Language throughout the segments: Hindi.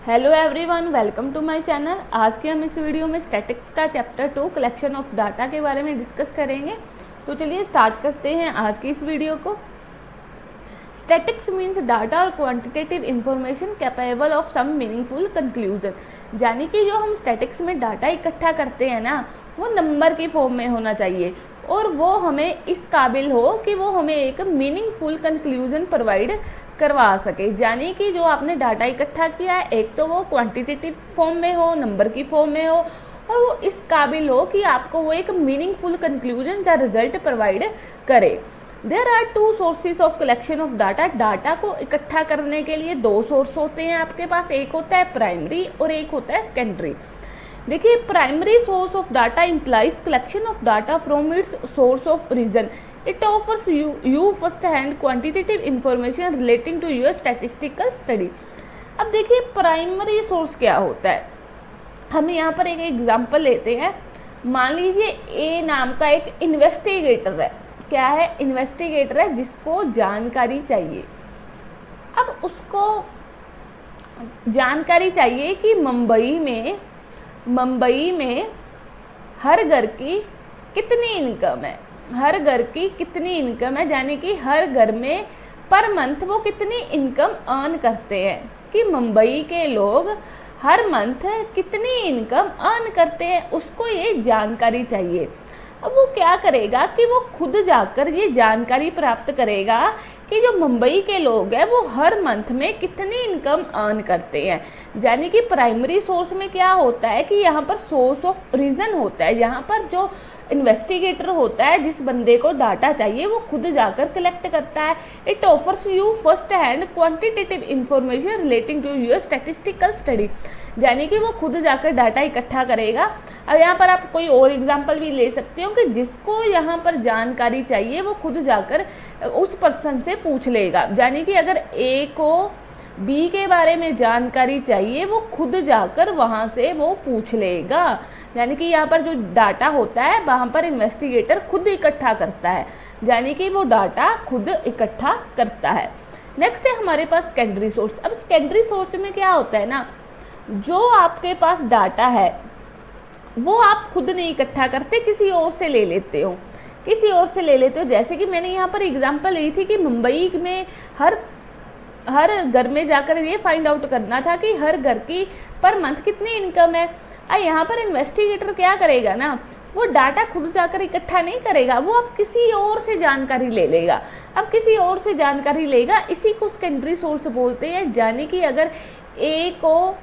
Hello everyone, welcome to my channel. आज के हम इस वीडियो में स्टैटिक्स का चैप्टर 2 कलेक्शन ऑफ डाटा के बारे में डिस्कस करेंगे। तो चलिए स्टार्ट करते हैं आज की इस वीडियो को। स्टैटिक्स मीन्स डाटा और quantitative information capable of some meaningful conclusion. यानी कि जो हम स्टैटिक्स में डाटा इकट्ठा करते हैं ना, वो नंबर की फॉर्म में होना चाहिए और वो हमें इस काबिल हो कि वो हमें एक मीनिंगफुल कंक्लूजन प्रोवाइड करवा सके। यानी कि जो आपने डाटा इकट्ठा किया है, एक तो वो क्वांटिटेटिव फॉर्म में हो, नंबर की फॉर्म में हो, और वो इस काबिल हो कि आपको वो एक मीनिंगफुल कंक्लूजन या रिजल्ट प्रोवाइड करे। There are two sources of collection of data. Data को इकट्ठा करने के लिए दो सोर्स होते हैं आपके पास, एक होता है प्राइमरी और एक होता है सेकेंडरी। देखिए, primary source of data implies collection of data from its source of reason. It offers you first-hand quantitative information relating to your statistical study। अब देखिए प्राइमरी सोर्स क्या होता है। हम यहाँ पर एक एग्जांपल लेते हैं। मान लीजिए ए नाम का एक इन्वेस्टिगेटर है। क्या है? इन्वेस्टिगेटर है जिसको जानकारी चाहिए। अब उसको जानकारी चाहिए कि मुंबई में हर घर की कितनी इनकम है, हर घर की कितनी इनकम है, यानी कि हर घर में पर मंथ वो कितनी इनकम अर्न करते हैं, कि मुंबई के लोग हर मंथ कितनी इनकम अर्न करते हैं, उसको ये जानकारी चाहिए। अब वो क्या करेगा कि वो खुद जाकर ये जानकारी प्राप्त करेगा कि जो मुंबई के लोग हैं वो हर मंथ में कितनी इनकम अर्न करते हैं। यानी कि प्राइमरी सोर्स में क्या होता है कि यहाँ पर सोर्स ऑफ रीजन होता है। यहाँ पर जो इन्वेस्टिगेटर होता है, जिस बंदे को डाटा चाहिए, वो खुद जाकर कलेक्ट करता है। It offers you first hand quantitative information relating to your statistical study. यानी कि वो खुद जाकर डाटा इकट्ठा करेगा। अब यहाँ पर आप कोई और एग्जांपल भी ले सकते हो कि जिसको यहाँ पर जानकारी चाहिए वो खुद जाकर उस पर्सन से पूछ लेगा। यानी कि अगर ए को बी के बारे में जानकारी चाहिए, वो खुद जाकर वहाँ से वो पूछ लेगा। यानी कि यहाँ पर जो डाटा होता है वहाँ पर इन्वेस्टिगेटर खुद इकट्ठा करता है, यानी कि वो डाटा खुद इकट्ठा करता है। नेक्स्ट है हमारे पास सेकेंडरी सोर्स। अब सेकेंडरी सोर्स में क्या होता है ना, जो आपके पास डाटा है वो आप खुद नहीं इकट्ठा करते, किसी और से ले लेते हो, किसी और से ले लेते हो। जैसे कि मैंने यहाँ पर एग्जांपल ली थी कि मुंबई में हर घर में जाकर ये फाइंड आउट करना था कि हर घर की पर मंथ कितनी इनकम है। यहाँ पर इन्वेस्टिगेटर क्या करेगा ना, वो डाटा खुद जाकर इकट्ठा नहीं करेगा, वो अब किसी और से जानकारी ले लेगा। अब किसी और से जानकारी लेगा, इसी को सेकेंडरी सोर्स बोलते हैं। यानी कि अगर ए को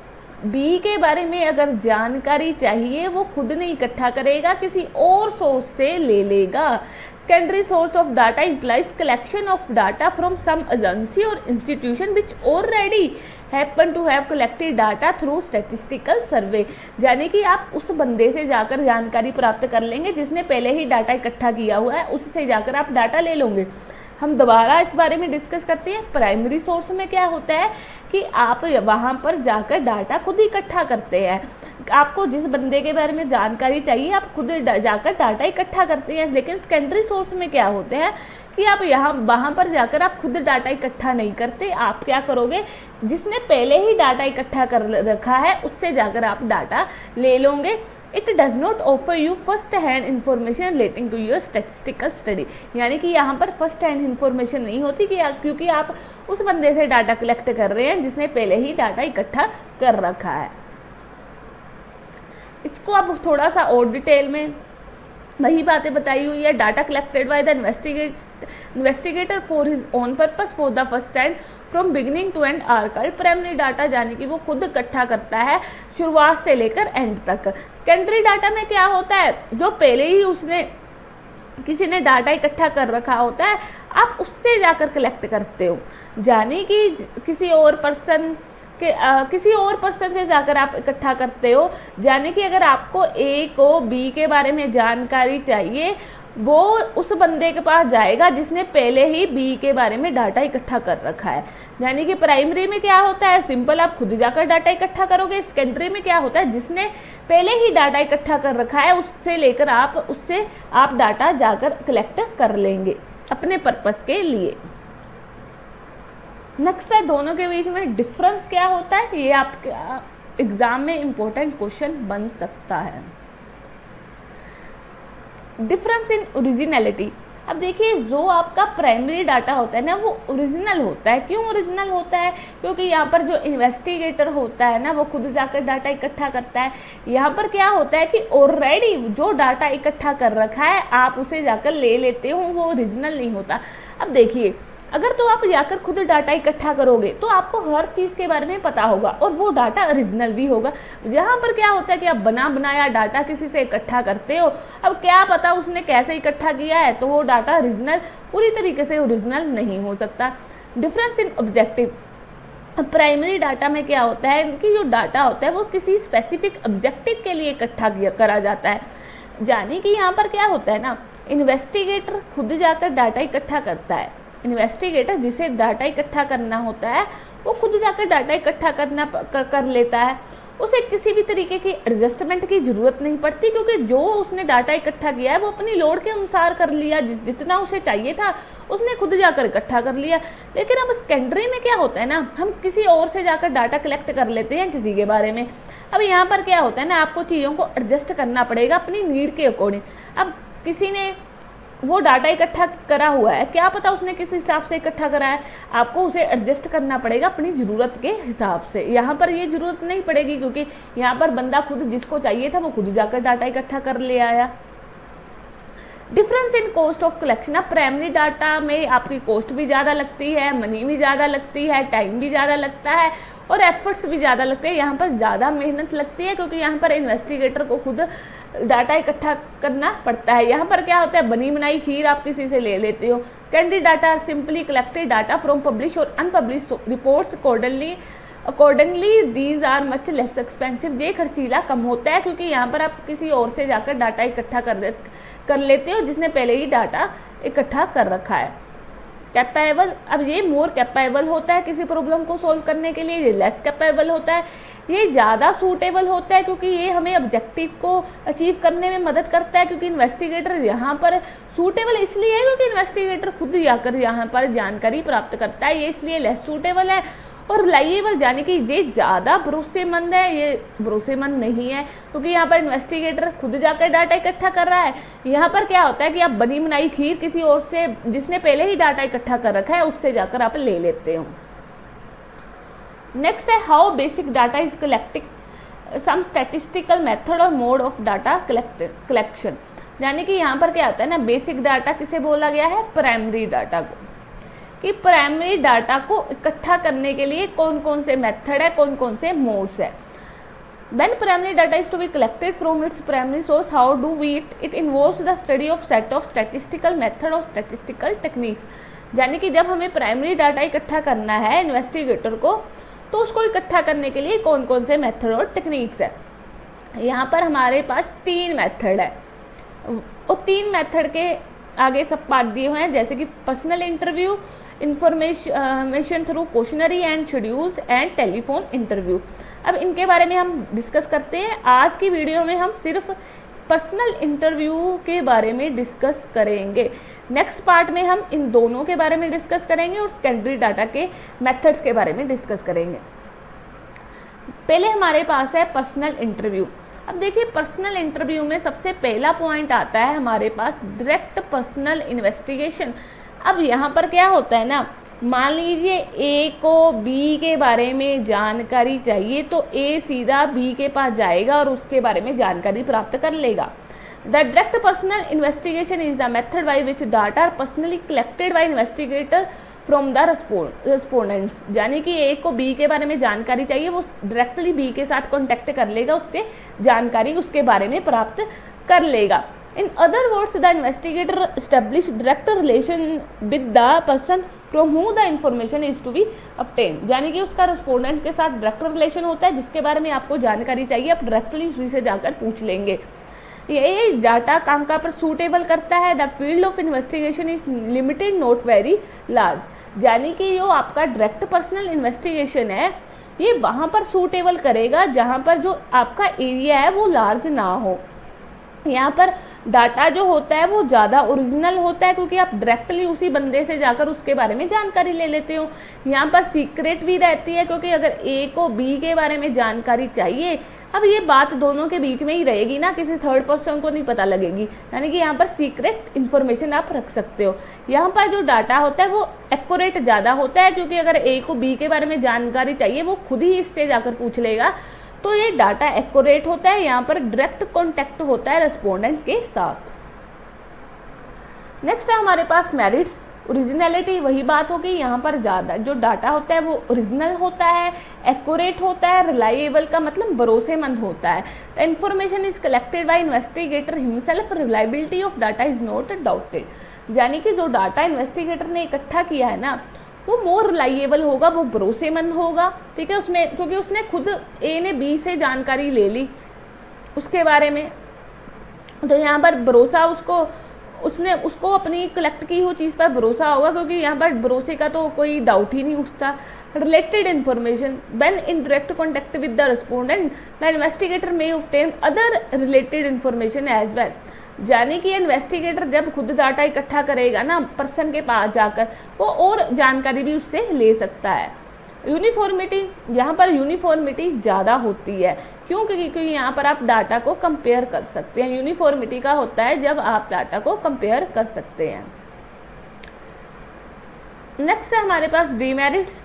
बी के बारे में अगर जानकारी चाहिए, वो खुद नहीं इकट्ठा करेगा, किसी और सोर्स से ले लेगा। Secondary source of data implies collection of data from some agency और institution which already happen to have collected data through statistical survey. यानी कि आप उस बंदे से जाकर जानकारी प्राप्त कर लेंगे जिसने पहले ही डाटा इकट्ठा किया हुआ है, उससे जाकर आप डाटा ले लोगे। हम दोबारा इस बारे में डिस्कस करते हैं। प्राइमरी सोर्स में क्या होता है कि आप वहाँ पर जाकर डाटा खुद इकट्ठा करते हैं। आपको जिस बंदे के बारे में जानकारी चाहिए आप खुद जाकर डाटा इकट्ठा करते हैं। लेकिन सेकेंडरी सोर्स में क्या होते हैं कि आप वहाँ पर जाकर आप खुद डाटा इकट्ठा नहीं करते। आप क्या करोगे, जिसने पहले ही डाटा इकट्ठा कर रखा है उससे जाकर आप डाटा ले लोगे। It does not offer you first hand information relating to your statistical study. यानी कि यहाँ पर फर्स्ट हैंड इंफॉर्मेशन नहीं होती कि क्योंकि आप उस बंदे से डाटा कलेक्ट कर रहे हैं जिसने पहले ही डाटा इकट्ठा कर रखा है। इसको अब थोड़ा सा और डिटेल में वही बातें बताई हुई है। Data collected by the investigator for his own purpose for the first hand from beginning to end archive. Primary data यानी कि वो खुद इकट्ठा करता है शुरुआत से लेकर एंड तक। सेकेंडरी डाटा में क्या होता है, जो पहले ही किसी ने डाटा इकट्ठा कर रखा होता है, आप उससे जाकर कलेक्ट करते हो। यानी कि किसी और पर्सन से जाकर आप इकट्ठा करते हो। यानी कि अगर आपको ए को बी के बारे में जानकारी चाहिए, वो उस बंदे के पास जाएगा जिसने पहले ही बी के बारे में डाटा इकट्ठा कर रखा है। यानी कि प्राइमरी में क्या होता है, सिंपल आप खुद जाकर डाटा इकट्ठा करोगे। सेकेंडरी में क्या होता है, जिसने पहले ही डाटा इकट्ठा कर रखा है उससे आप डाटा जाकर कलेक्ट कर लेंगे अपने पर्पस के लिए। नेक्स्ट है दोनों के बीच में डिफरेंस क्या होता है, ये आपके एग्जाम में इंपॉर्टेंट क्वेश्चन बन सकता है। Difference in originality. अब देखिए जो आपका प्राइमरी डाटा होता है ना वो ओरिजिनल होता है। क्यों ओरिजिनल होता है? क्योंकि यहाँ पर जो इन्वेस्टिगेटर होता है ना वो खुद जाकर डाटा इकट्ठा करता है। यहाँ पर क्या होता है कि ऑलरेडी जो डाटा इकट्ठा कर रखा है आप उसे जाकर ले लेते हो, वो ओरिजिनल नहीं होता। अब देखिए अगर तो आप जाकर खुद डाटा इकट्ठा करोगे तो आपको हर चीज़ के बारे में पता होगा और वो डाटा ओरिजिनल भी होगा। जहाँ पर क्या होता है कि आप बना बनाया डाटा किसी से इकट्ठा करते हो, अब क्या पता उसने कैसे इकट्ठा किया है, तो वो डाटा ओरिजिनल पूरी तरीके से ओरिजिनल नहीं हो सकता। Difference in objective. Primary data में क्या होता है कि जो डाटा होता है वो किसी स्पेसिफिक ऑब्जेक्टिव के लिए इकट्ठा करा जाता है। यानी कि यहाँ पर क्या होता है ना, इन्वेस्टिगेटर खुद जाकर डाटा इकट्ठा करता है। इन्वेस्टिगेटर जिसे डाटा इकट्ठा करना होता है वो खुद जाकर डाटा इकट्ठा कर लेता है। उसे किसी भी तरीके की एडजस्टमेंट की ज़रूरत नहीं पड़ती, क्योंकि जो उसने डाटा इकट्ठा किया है वो अपनी लोड के अनुसार कर लिया, जितना उसे चाहिए था उसने खुद जाकर इकट्ठा कर लिया। लेकिन अब सेकेंडरी में क्या होता है ना, हम किसी और से जाकर डाटा कलेक्ट कर लेते हैं किसी के बारे में। अब यहाँ पर क्या होता है ना, आपको चीज़ों को एडजस्ट करना पड़ेगा अपनी नीड के अकॉर्डिंग। अब किसी ने वो डाटा इकट्ठा करा हुआ है, क्या पता उसने किस हिसाब से इकट्ठा करा है, आपको उसे एडजस्ट करना पड़ेगा अपनी ज़रूरत के हिसाब से। यहाँ पर ये ज़रूरत नहीं पड़ेगी क्योंकि यहाँ पर बंदा खुद जिसको चाहिए था वो खुद जाकर डाटा इकट्ठा कर ले आया। Difference in cost of collection. अब प्राइमरी डाटा में आपकी कॉस्ट भी ज़्यादा लगती है, मनी भी ज़्यादा लगती है, टाइम भी ज़्यादा लगता है और एफर्ट्स भी ज़्यादा लगते हैं। यहाँ पर ज़्यादा मेहनत लगती है क्योंकि यहाँ पर इन्वेस्टिगेटर को खुद डाटा इकट्ठा करना पड़ता है। यहाँ पर क्या होता है, बनी बनाई खीर आप किसी से ले लेते हो। Secondary data simply collected data from publish और unpublish reports accordingly these are much less expensive. ये खर्चीला कम होता है क्योंकि यहाँ पर आप किसी और से जाकर डाटा इकट्ठा कर लेते हो जिसने पहले ही डाटा इकट्ठा कर रखा है। कैपेबल। अब ये मोर कैपेबल होता है किसी प्रॉब्लम को सॉल्व करने के लिए, ये लेस कैपेबल होता है। ये ज़्यादा सूटेबल होता है क्योंकि ये हमें ऑब्जेक्टिव को अचीव करने में मदद करता है। क्योंकि इन्वेस्टिगेटर यहाँ पर सूटेबल इसलिए है क्योंकि इन्वेस्टिगेटर खुद जाकर यहाँ पर जानकारी प्राप्त करता है, ये इसलिए लेस सूटेबल है। और रिलायबल यानी कि ये ज़्यादा भरोसेमंद है, ये भरोसेमंद नहीं है क्योंकि यहाँ पर इन्वेस्टिगेटर खुद जाकर डाटा इकट्ठा कर रहा है। यहाँ पर क्या होता है कि आप बनी बनाई खीर किसी और से जिसने पहले ही डाटा इकट्ठा कर रखा है उससे जाकर आप ले लेते हो। नेक्स्ट है how basic data is collecting some statistical method और मोड ऑफ डाटा कलेक्शन। यानी कि यहाँ पर क्या होता है ना, बेसिक डाटा किसे बोला गया है, प्राइमरी डाटा को, कि प्राइमरी डाटा को इकट्ठा करने के लिए कौन कौन से मेथड है, कौन कौन से मोड्स है। When primary data is to be collected from its primary source, how do we it involves the study of set of statistical method और statistical techniques। यानी कि जब हमें प्राइमरी डाटा इकट्ठा करना है इन्वेस्टिगेटर को, तो उसको इकट्ठा करने के लिए कौन कौन से मेथड और टेक्निक्स है। यहाँ पर हमारे पास 3 मेथड है और 3 मेथड के आगे सब पार्ट दिए हुए हैं, जैसे कि personal interview, information through questionnaire and schedules and telephone interview. अब इनके बारे में हम डिस्कस करते हैं। आज की वीडियो में हम सिर्फ पर्सनल इंटरव्यू के बारे में डिस्कस करेंगे। नेक्स्ट पार्ट में हम इन दोनों के बारे में डिस्कस करेंगे और सेकेंडरी डाटा के मेथड्स के बारे में डिस्कस करेंगे। पहले हमारे पास है पर्सनल इंटरव्यू। अब देखिए पर्सनल इंटरव्यू में सबसे पहला पॉइंट आता है हमारे पास डायरेक्ट पर्सनल इन्वेस्टिगेशन। अब यहाँ पर क्या होता है ना, मान लीजिए ए को बी के बारे में जानकारी चाहिए तो ए सीधा बी के पास जाएगा और उसके बारे में जानकारी प्राप्त कर लेगा। The direct personal investigation is the method by which data are personally collected by investigator from the respondents. यानी कि ए को बी के बारे में जानकारी चाहिए, वो डायरेक्टली बी के साथ कॉन्टेक्ट कर लेगा, उससे जानकारी उसके बारे में प्राप्त कर लेगा। In other words, the investigator established direct relation with the person from whom the information is to be obtained। यानी कि उसका रेस्पोंडेंट के साथ डायरेक्ट रिलेशन होता है, जिसके बारे में आपको जानकारी चाहिए आप डायरेक्टली उसी से जाकर पूछ लेंगे। ये डाटा काम का पर सूटेबल करता है। The field of investigation is limited not very large. यानी कि जो आपका डायरेक्ट पर्सनल इन्वेस्टिगेशन है ये वहाँ पर सूटेबल करेगा जहाँ पर जो आपका एरिया है वो लार्ज ना हो। यहाँ पर डाटा जो होता है वो ज़्यादा ओरिजिनल होता है क्योंकि आप डायरेक्टली उसी बंदे से जाकर उसके बारे में जानकारी ले लेते हो। यहाँ पर सीक्रेट भी रहती है क्योंकि अगर ए को बी के बारे में जानकारी चाहिए, अब ये बात दोनों के बीच में ही रहेगी ना, किसी थर्ड पर्सन को नहीं पता लगेगी, यानी कि यहाँ पर सीक्रेट इन्फॉर्मेशन आप रख सकते हो। यहाँ पर जो डाटा होता है वो एक्यूरेट ज़्यादा होता है क्योंकि अगर ए को बी के बारे में जानकारी चाहिए वो खुद ही इससे जाकर पूछ लेगा, तो ये डाटा एक्यूरेट होता है। यहाँ पर डायरेक्ट कॉन्टैक्ट होता है रेस्पोंडेंट के साथ। नेक्स्ट है हमारे पास मेरिट्स। ओरिजिनलिटी वही बात होगी, यहाँ पर ज़्यादा जो डाटा होता है वो ओरिजिनल होता है, एक्यूरेट होता है, रिलायबल का मतलब भरोसेमंद होता है। The information is collected by investigator himself, reliability of data is not doubted. यानी कि जो डाटा इन्वेस्टिगेटर ने इकट्ठा किया है ना वो मोर रिलायबल होगा, वो भरोसेमंद होगा, ठीक है, उसमें क्योंकि उसने खुद ए ने बी से जानकारी ले ली उसके बारे में, तो यहाँ पर भरोसा उसको अपनी कलेक्ट की हुई चीज़ पर भरोसा होगा क्योंकि यहाँ पर भरोसे का तो कोई डाउट ही नहीं उठता। Related information when in direct contact with the respondent the investigator may obtain other related information as well. यानी कि इन्वेस्टिगेटर जब खुद डाटा इकट्ठा करेगा ना पर्सन के पास जाकर, वो और जानकारी भी उससे ले सकता है। यूनिफॉर्मिटी, यहाँ पर यूनिफॉर्मिटी ज़्यादा होती है, क्यों? क्योंकि यहाँ पर आप डाटा को कंपेयर कर सकते हैं। यूनिफॉर्मिटी का होता है जब आप डाटा को कंपेयर कर सकते हैं। नेक्स्ट है हमारे पास demerits.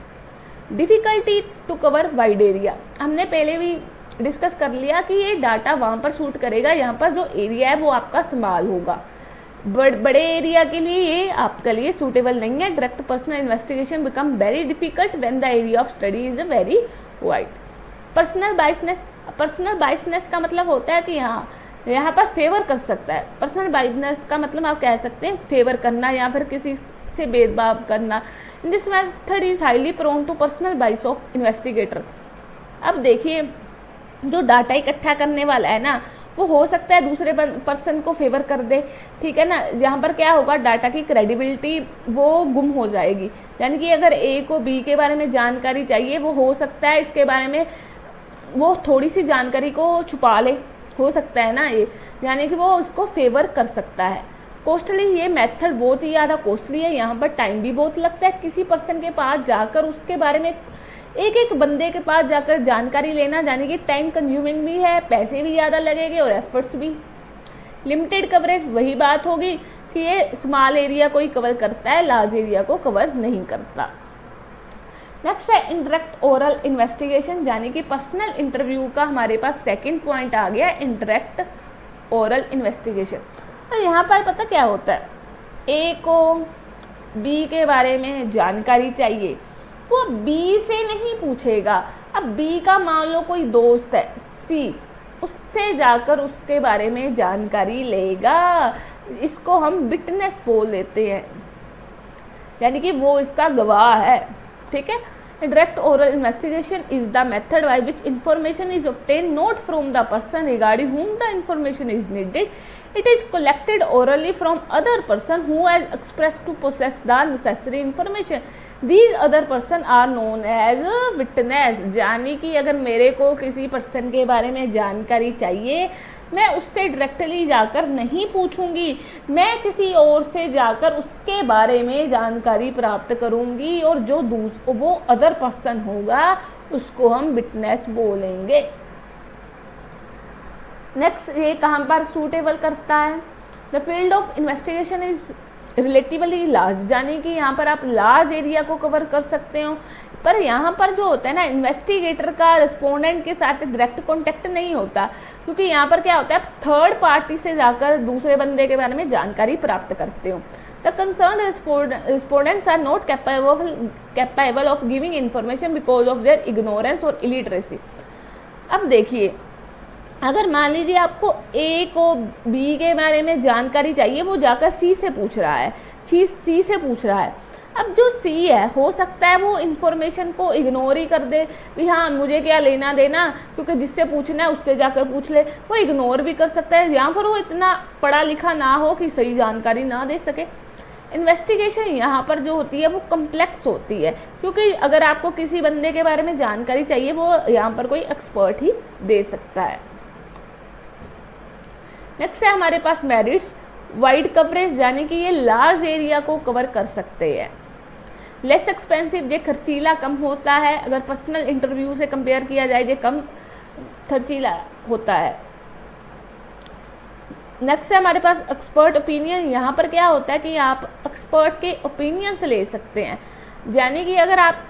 Difficulty to cover wide area. हमने पहले भी डिस्कस कर लिया कि ये डाटा वहाँ पर शूट करेगा, यहाँ पर जो एरिया है वो आपका स्मॉल होगा। बड़े एरिया के लिए ये आपके लिए सूटेबल नहीं है। Direct personal investigation become very difficult when the area of study is very wide. Personal बाइसनेस का मतलब होता है कि यहाँ पर फेवर कर सकता है। पर्सनल बाइसनेस का मतलब आप कह सकते हैं फेवर करना या फिर किसी से भेदभाव करना। In this method is highly prone to personal bias of investigator. अब देखिए जो डाटा इकट्ठा करने वाला है ना वो हो सकता है दूसरे पर्सन को फेवर कर दे, ठीक है ना। यहाँ पर क्या होगा, डाटा की क्रेडिबिलिटी वो गुम हो जाएगी। यानी कि अगर ए को बी के बारे में जानकारी चाहिए, वो हो सकता है इसके बारे में वो थोड़ी सी जानकारी को छुपा ले, हो सकता है ना ये, यानी कि वो उसको फेवर कर सकता है। कॉस्टली, ये मेथड बहुत ही ज़्यादा कॉस्टली है। यहाँ पर टाइम भी बहुत लगता है। किसी पर्सन के पास जाकर उसके बारे में एक बंदे के पास जाकर जानकारी लेना, यानी कि टाइम कंज्यूमिंग भी है, पैसे भी ज़्यादा लगेंगे और एफर्ट्स भी। लिमिटेड कवरेज, वही बात होगी कि ये स्मॉल एरिया को ही कवर करता है, लार्ज एरिया को कवर नहीं करता। नेक्स्ट है इंटरेक्ट ओरल इन्वेस्टिगेशन, यानी कि पर्सनल इंटरव्यू का हमारे पास सेकंड पॉइंट आ गया, इंटरेक्ट ओरल इन्वेस्टिगेशन। तो यहाँ पर पता क्या होता है, ए को बी के बारे में जानकारी चाहिए, वो बी से नहीं पूछेगा। अब बी का मान लो कोई दोस्त है सी, उससे जाकर उसके बारे में जानकारी लेगा। इसको हम विटनेस बोल देते हैं, यानी कि वो इसका गवाह है, ठीक है। Direct oral investigation is the method by which information is obtain not from the person regarding whom the information is needed. It is collected orally from other person who has expressed to possess the necessary information. These other person are known as witness. यानी कि अगर मेरे को किसी पर्सन के बारे में जानकारी चाहिए, मैं उससे डायरेक्टली जाकर नहीं पूछूंगी, मैं किसी और से जाकर उसके बारे में जानकारी प्राप्त करूंगी, और जो वो अदर पर्सन होगा उसको हम विटनेस बोलेंगे। नेक्स्ट, ये कहाँ पर सूटेबल करता है? The field of investigation is relatively large, यानी कि यहाँ पर आप लार्ज एरिया को कवर कर सकते हो। पर यहाँ पर जो होता है ना, इन्वेस्टिगेटर का रिस्पोंडेंट के साथ डायरेक्ट कॉन्टैक्ट नहीं होता, क्योंकि यहाँ पर क्या होता है, आप थर्ड पार्टी से जाकर दूसरे बंदे के बारे में जानकारी प्राप्त करते हो। The concern respondents are not capable of giving information because of their ignorance और इलिटरेसी। अब देखिए, अगर मान लीजिए आपको ए को बी के बारे में जानकारी चाहिए, वो जाकर सी से पूछ रहा है, सी से पूछ रहा है। अब जो सी है, हो सकता है वो इन्फॉर्मेशन को इग्नोर ही कर दे, भी हाँ मुझे क्या लेना देना, क्योंकि जिससे पूछना है उससे जाकर पूछ ले, वो इग्नोर भी कर सकता है, या फिर वो इतना पढ़ा लिखा ना हो कि सही जानकारी ना दे सके। इन्वेस्टिगेशन यहाँ पर जो होती है वो कम्प्लेक्स होती है, क्योंकि अगर आपको किसी बंदे के बारे में जानकारी चाहिए, वो यहाँ पर कोई एक्सपर्ट ही दे सकता है। नेक्स्ट है हमारे पास मेरिट्स, वाइड कवरेज, यानी कि ये लार्ज एरिया को कवर कर सकते हैं। लेस एक्सपेंसिव, ये खर्चीला कम होता है, अगर पर्सनल इंटरव्यू से कंपेयर किया जाए ये कम खर्चीला होता है। नेक्स्ट है हमारे पास एक्सपर्ट ओपिनियन, यहाँ पर क्या होता है कि आप एक्सपर्ट के ओपिनियंस ले सकते हैं, यानी कि अगर आप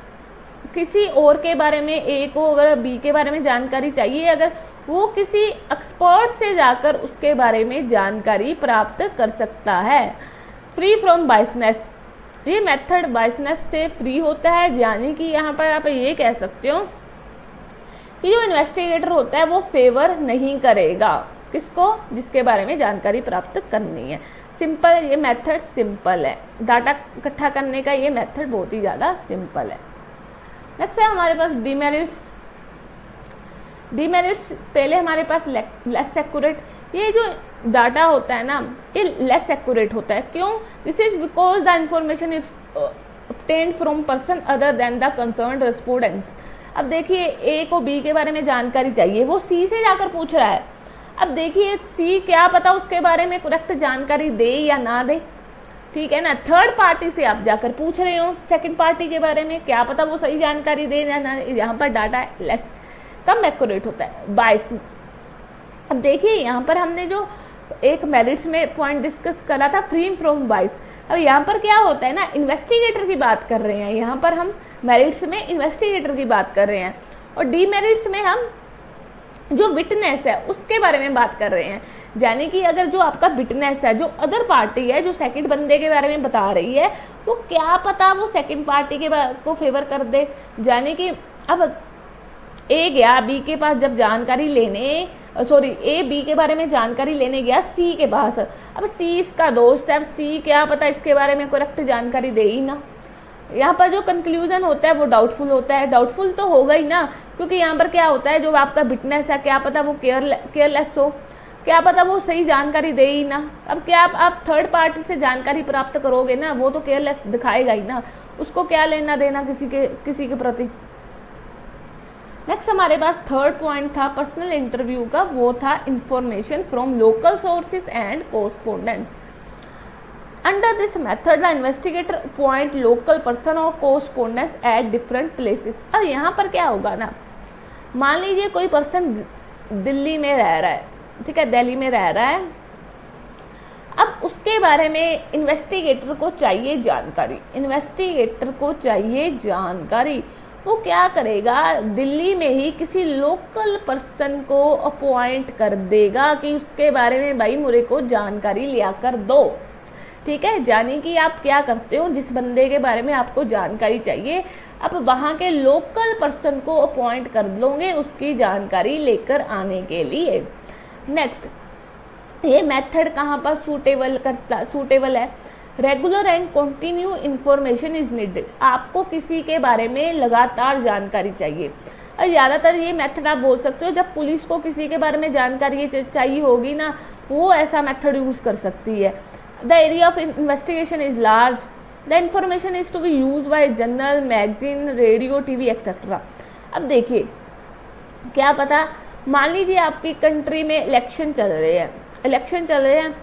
किसी और के बारे में, ए को अगर बी के बारे में जानकारी चाहिए, अगर वो किसी एक्सपर्ट से जाकर उसके बारे में जानकारी प्राप्त कर सकता है। फ्री फ्रॉम बायसनेस, ये मेथड बायसनेस से फ्री होता है, यानी कि यहाँ पर आप ये कह सकते हो कि जो इन्वेस्टिगेटर होता है वो फेवर नहीं करेगा किसको, जिसके बारे में जानकारी प्राप्त करनी है। सिंपल, ये मेथड सिंपल है, डाटा इकट्ठा करने का ये मेथड बहुत ही ज़्यादा सिंपल है। नेक्स्ट है हमारे पास डीमेरिट्स। डीमेरिट्स पहले हमारे पास लेस एक्यूरेट, ये जो डाटा होता है ना ये लेस एक्यूरेट होता है, क्यों? This is because the information is obtained from person other than the concerned respondents. अब देखिए ए को बी के बारे में जानकारी चाहिए, वो सी से जाकर पूछ रहा है। अब देखिए सी क्या पता उसके बारे में करेक्ट जानकारी दे या ना दे, ठीक है ना। थर्ड पार्टी से आप जाकर पूछ रहे हो सेकंड पार्टी के बारे में, क्या पता वो सही जानकारी दे या ना, यहाँ पर डाटा लेस कम एक्यूरेट होता है, बाइस। अब देखिए यहाँ पर हमने जो एक मेरिट्स में पॉइंट डिस्कस करा था फ्री फ्रॉम बाइस, अब यहाँ पर क्या होता है ना, इन्वेस्टिगेटर की बात कर रहे हैं, यहाँ पर हम मेरिट्स में इन्वेस्टिगेटर की बात कर रहे हैं, और डीमेरिट्स में हम जो विटनेस है उसके बारे में बात कर रहे हैं। यानी कि अगर जो आपका विटनेस है, जो अदर पार्टी है, जो सेकंड बंदे के बारे में बता रही है, वो क्या पता वो सेकंड पार्टी के को फेवर कर दे। यानी कि अब ए गया बी के पास जब जानकारी लेने, सॉरी ए बी के बारे में जानकारी लेने गया सी के पास, अब सी इसका दोस्त है, अब सी क्या पता इसके बारे में करेक्ट जानकारी दे ही ना। यहाँ पर जो कंक्लूजन होता है वो डाउटफुल होता है, डाउटफुल तो होगा ही ना, क्योंकि यहाँ पर क्या होता है जो आपका विटनेस है, क्या पता वो केयरलेस हो, क्या पता वो सही जानकारी दे ही ना। अब क्या आप थर्ड पार्टी से जानकारी प्राप्त करोगे ना, वो तो केयरलेस दिखाएगा ही ना, उसको क्या लेना देना किसी के प्रति। नेक्स्ट हमारे पास थर्ड पॉइंट था पर्सनल इंटरव्यू का, वो था information from local sources and correspondents. Under this method the investigator appoint local person और कोरस्पोंडेंट्स एट डिफरेंट प्लेसेस। अब यहाँ पर क्या होगा ना, मान लीजिए कोई पर्सन दिल्ली में रह रहा है, ठीक है, दिल्ली में रह रहा है, अब उसके बारे में इन्वेस्टिगेटर को चाहिए जानकारी, इन्वेस्टिगेटर को चाहिए जानकारी, वो क्या करेगा, दिल्ली में ही किसी लोकल पर्सन को अपॉइंट कर देगा कि उसके बारे में भाई मुझे को जानकारी लिया कर दो, ठीक है। यानी कि आप क्या करते हो, जिस बंदे के बारे में आपको जानकारी चाहिए, आप वहाँ के लोकल पर्सन को अपॉइंट कर लोगे उसकी जानकारी लेकर आने के लिए। नेक्स्ट, ये मेथड कहाँ पर सूटेबल है, regular and continue information is needed. आपको किसी के बारे में लगातार जानकारी चाहिए, और ज़्यादातर ये मेथड आप बोल सकते हो जब पुलिस को किसी के बारे में जानकारी चाहिए होगी ना, वो ऐसा मेथड यूज़ कर सकती है। The area of investigation is large, the information is to be use by journal, magazine, radio, TV etcetera. अब देखिए क्या पता, मान लीजिए आपकी कंट्री में इलेक्शन चल रहे हैं,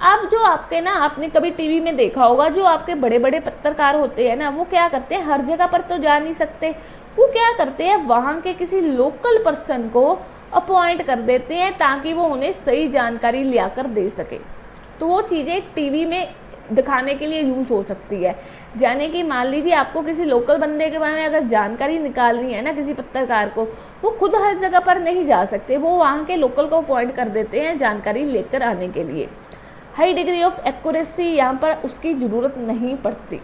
अब जो आपके ना, आपने कभी टीवी में देखा होगा, जो आपके बड़े बड़े पत्रकार होते हैं ना, वो क्या करते हैं, हर जगह पर तो जा नहीं सकते, वो क्या करते हैं, वहाँ के किसी लोकल पर्सन को अपॉइंट कर देते हैं ताकि वो उन्हें सही जानकारी लिया कर दे सके। तो वो चीज़ें टीवी में दिखाने के लिए यूज़ हो सकती है। यानी कि मान लीजिए आपको किसी लोकल बंदे के बारे में अगर जानकारी निकालनी है ना, किसी पत्रकार को, वो खुद हर जगह पर नहीं जा सकते, वो वहाँ के लोकल को अपॉइंट कर देते हैं जानकारी लेकर आने के लिए। हाई डिग्री ऑफ एक्यूरेसी, यहाँ पर उसकी ज़रूरत नहीं पड़ती।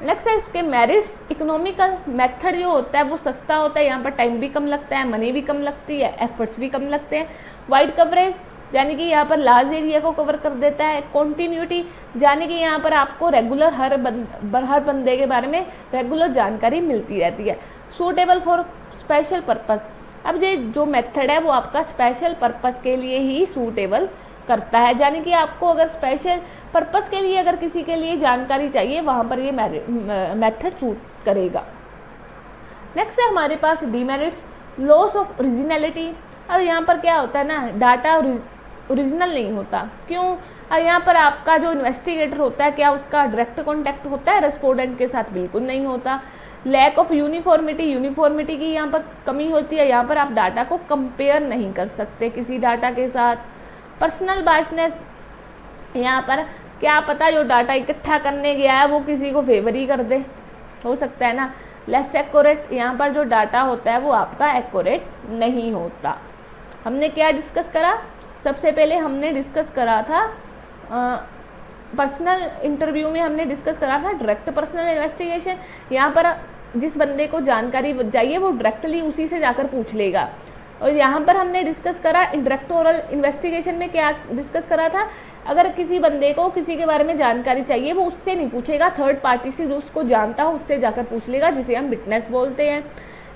नेक्स्ट है इसके मेरिट्स। इकोनॉमिकल मेथड जो होता है वो सस्ता होता है, यहाँ पर टाइम भी कम लगता है, मनी भी कम लगती है, एफर्ट्स भी कम लगते हैं। वाइड कवरेज, यानी कि यहाँ पर लार्ज एरिया को कवर कर देता है। कॉन्टीन्यूटी, यानी कि यहाँ पर आपको रेगुलर हर बंदे के बारे में रेगुलर जानकारी मिलती रहती है। सूटेबल फॉर स्पेशल पर्पस, अब ये जो मेथड है वो आपका स्पेशल पर्पस के लिए ही सूटेबल करता है, यानी कि आपको अगर स्पेशल पर्पस के लिए अगर किसी के लिए जानकारी चाहिए वहाँ पर ये मेथड सूट करेगा। नेक्स्ट है हमारे पास डीमेरिट्स। लॉस ऑफ ओरिजिनलिटी, अब यहाँ पर क्या होता है ना, डाटा ओरिजिनल नहीं होता। क्यों? यहाँ पर आपका जो इन्वेस्टिगेटर होता है, क्या उसका डायरेक्ट कॉन्टैक्ट होता है रेस्पोंडेंट के साथ? बिल्कुल नहीं होता। लैक ऑफ यूनिफॉर्मिटी की यहाँ पर कमी होती है। यहाँ पर आप डाटा को कंपेयर नहीं कर सकते किसी डाटा के साथ। पर्सनल बायसनेस, यहाँ पर क्या पता जो डाटा इकट्ठा करने गया है वो किसी को फेवर ही कर दे, हो सकता है ना। लेस एक्यूरेट, यहाँ पर जो डाटा होता है वो आपका एक्यूरेट नहीं होता। हमने क्या डिस्कस करा? सबसे पहले हमने डिस्कस करा था पर्सनल इंटरव्यू में हमने डिस्कस करा था डायरेक्ट पर्सनल इन्वेस्टिगेशन। यहाँ पर जिस बंदे को जानकारी चाहिए वो डायरेक्टली उसी से जाकर पूछ लेगा। और यहाँ पर हमने डिस्कस करा इंडायरेक्ट ओरल इन्वेस्टिगेशन में क्या डिस्कस करा था, अगर किसी बंदे को किसी के बारे में जानकारी चाहिए वो उससे नहीं पूछेगा, थर्ड पार्टी से जो उसको जानता हो उससे जाकर पूछ लेगा, जिसे हम विटनेस बोलते हैं।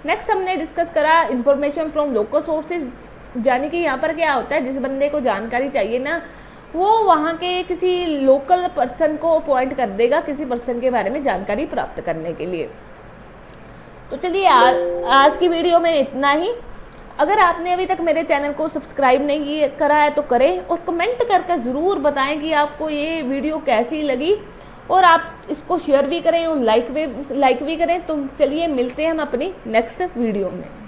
नेक्स्ट हमने डिस्कस करा इन्फॉर्मेशन फ्रॉम लोकल सोर्सेज, यानी कि यहाँ पर क्या होता है, जिस बंदे को जानकारी चाहिए ना वो वहाँ के किसी लोकल पर्सन को अपॉइंट कर देगा किसी पर्सन के बारे में जानकारी प्राप्त करने के लिए। तो चलिए आज की वीडियो में इतना ही। अगर आपने अभी तक मेरे चैनल को सब्सक्राइब नहीं करा है तो करें, और कमेंट करके ज़रूर बताएं कि आपको ये वीडियो कैसी लगी, और आप इसको शेयर भी करें और लाइक भी करें। तो चलिए मिलते हैं हम अपनी नेक्स्ट वीडियो में।